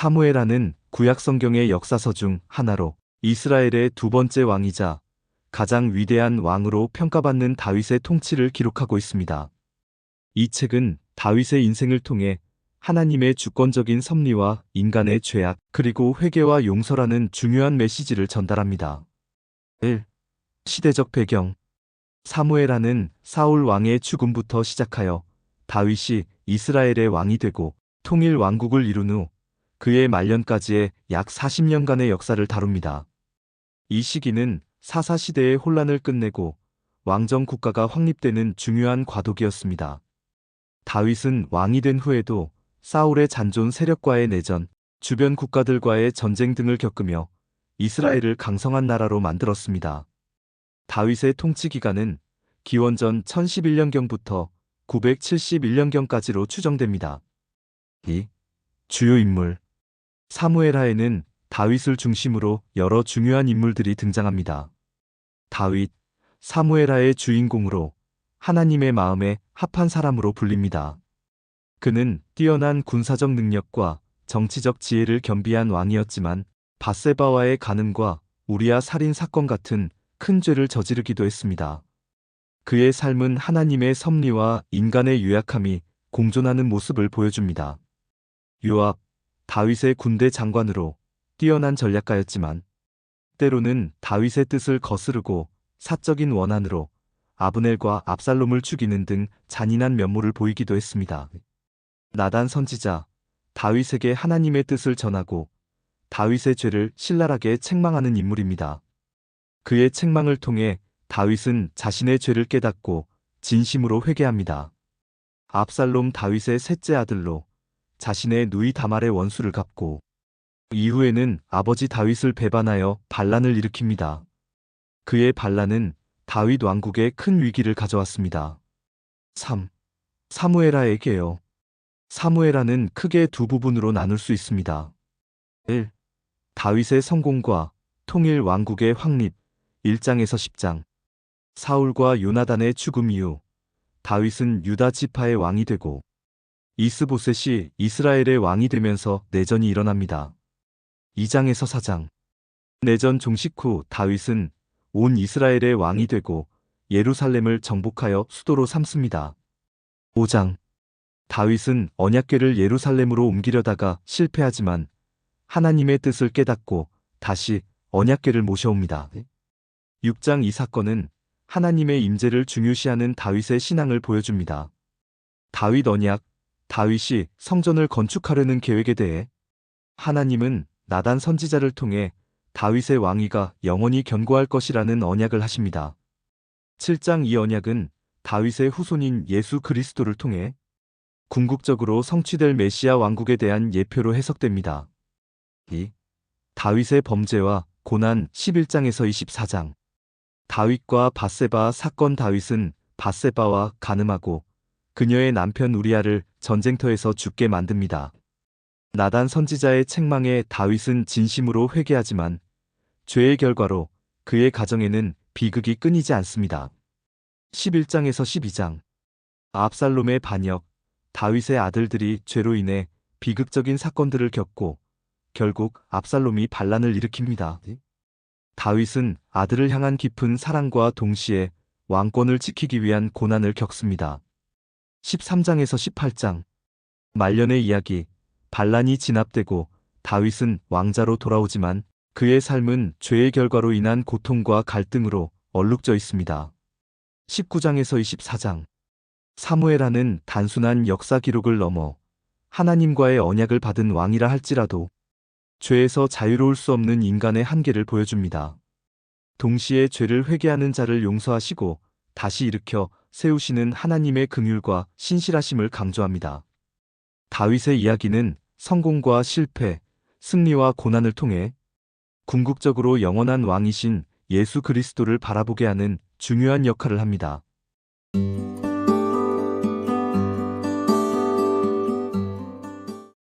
사무엘하는 구약 성경의 역사서 중 하나로 이스라엘의 두 번째 왕이자 가장 위대한 왕으로 평가받는 다윗의 통치를 기록하고 있습니다. 이 책은 다윗의 인생을 통해 하나님의 주권적인 섭리와 인간의 죄악, 그리고 회개와 용서라는 중요한 메시지를 전달합니다. 1. 시대적 배경. 사무엘하는 사울 왕의 죽음부터 시작하여 다윗이 이스라엘의 왕이 되고 통일 왕국을 이룬 후 그의 말년까지의 약 40년간의 역사를 다룹니다. 이 시기는 사사시대의 혼란을 끝내고 왕정 국가가 확립되는 중요한 과도기였습니다. 다윗은 왕이 된 후에도 사울의 잔존 세력과의 내전, 주변 국가들과의 전쟁 등을 겪으며 이스라엘을 강성한 나라로 만들었습니다. 다윗의 통치 기간은 기원전 1011년경부터 971년경까지로 추정됩니다. 2. 주요 인물. 사무엘하에는 다윗을 중심으로 여러 중요한 인물들이 등장합니다. 다윗, 사무엘하의 주인공으로 하나님의 마음에 합한 사람으로 불립니다. 그는 뛰어난 군사적 능력과 정치적 지혜를 겸비한 왕이었지만 밧세바와의 간음과 우리아 살인 사건 같은 큰 죄를 저지르기도 했습니다. 그의 삶은 하나님의 섭리와 인간의 유약함이 공존하는 모습을 보여줍니다. 요압, 다윗의 군대 장관으로 뛰어난 전략가였지만 때로는 다윗의 뜻을 거스르고 사적인 원한으로 아브넬과 압살롬을 죽이는 등 잔인한 면모를 보이기도 했습니다. 나단 선지자, 다윗에게 하나님의 뜻을 전하고 다윗의 죄를 신랄하게 책망하는 인물입니다. 그의 책망을 통해 다윗은 자신의 죄를 깨닫고 진심으로 회개합니다. 압살롬 다윗의 셋째 아들로 자신의 누이 다말의 원수를 갚고 이후에는 아버지 다윗을 배반하여 반란을 일으킵니다. 그의 반란은 다윗 왕국에 큰 위기를 가져왔습니다. 3. 사무엘하에게요. 사무엘하는 크게 두 부분으로 나눌 수 있습니다. 1. 다윗의 성공과 통일 왕국의 확립 1장에서 10장. 사울과 요나단의 죽음 이후 다윗은 유다 지파의 왕이 되고 이스보셋이 이스라엘의 왕이 되면서 내전이 일어납니다. 2장에서 4장. 내전 종식 후 다윗은 온 이스라엘의 왕이 되고 예루살렘을 정복하여 수도로 삼습니다. 5장. 다윗은 언약궤를 예루살렘으로 옮기려다가 실패하지만 하나님의 뜻을 깨닫고 다시 언약궤를 모셔옵니다. 6장. 이 사건은 하나님의 임재를 중요시하는 다윗의 신앙을 보여줍니다. 다윗 언약. 다윗이 성전을 건축하려는 계획에 대해 하나님은 나단 선지자를 통해 다윗의 왕위가 영원히 견고할 것이라는 언약을 하십니다. 7장. 이 언약은 다윗의 후손인 예수 그리스도를 통해 궁극적으로 성취될 메시아 왕국에 대한 예표로 해석됩니다. 2. 다윗의 범죄와 고난 11장에서 24장. 다윗과 밧세바 사건. 다윗은 밧세바와 간음하고 그녀의 남편 우리아를 전쟁터에서 죽게 만듭니다. 나단 선지자의 책망에 다윗은 진심으로 회개하지만 죄의 결과로 그의 가정에는 비극이 끊이지 않습니다. 11장에서 12장. 압살롬의 반역. 다윗의 아들들이 죄로 인해 비극적인 사건들을 겪고 결국 압살롬이 반란을 일으킵니다. 다윗은 아들을 향한 깊은 사랑과 동시에 왕권을 지키기 위한 고난을 겪습니다. 13장에서 18장. 말년의 이야기. 반란이 진압되고 다윗은 왕자로 돌아오지만 그의 삶은 죄의 결과로 인한 고통과 갈등으로 얼룩져 있습니다. 19장에서 24장. 사무엘하는 단순한 역사 기록을 넘어 하나님과의 언약을 받은 왕이라 할지라도 죄에서 자유로울 수 없는 인간의 한계를 보여줍니다. 동시에 죄를 회개하는 자를 용서하시고 다시 일으켜 세우시는 하나님의 긍휼과 신실하심을 강조합니다. 다윗의 이야기는 성공과 실패, 승리와 고난을 통해 궁극적으로 영원한 왕이신 예수 그리스도를 바라보게 하는 중요한 역할을 합니다.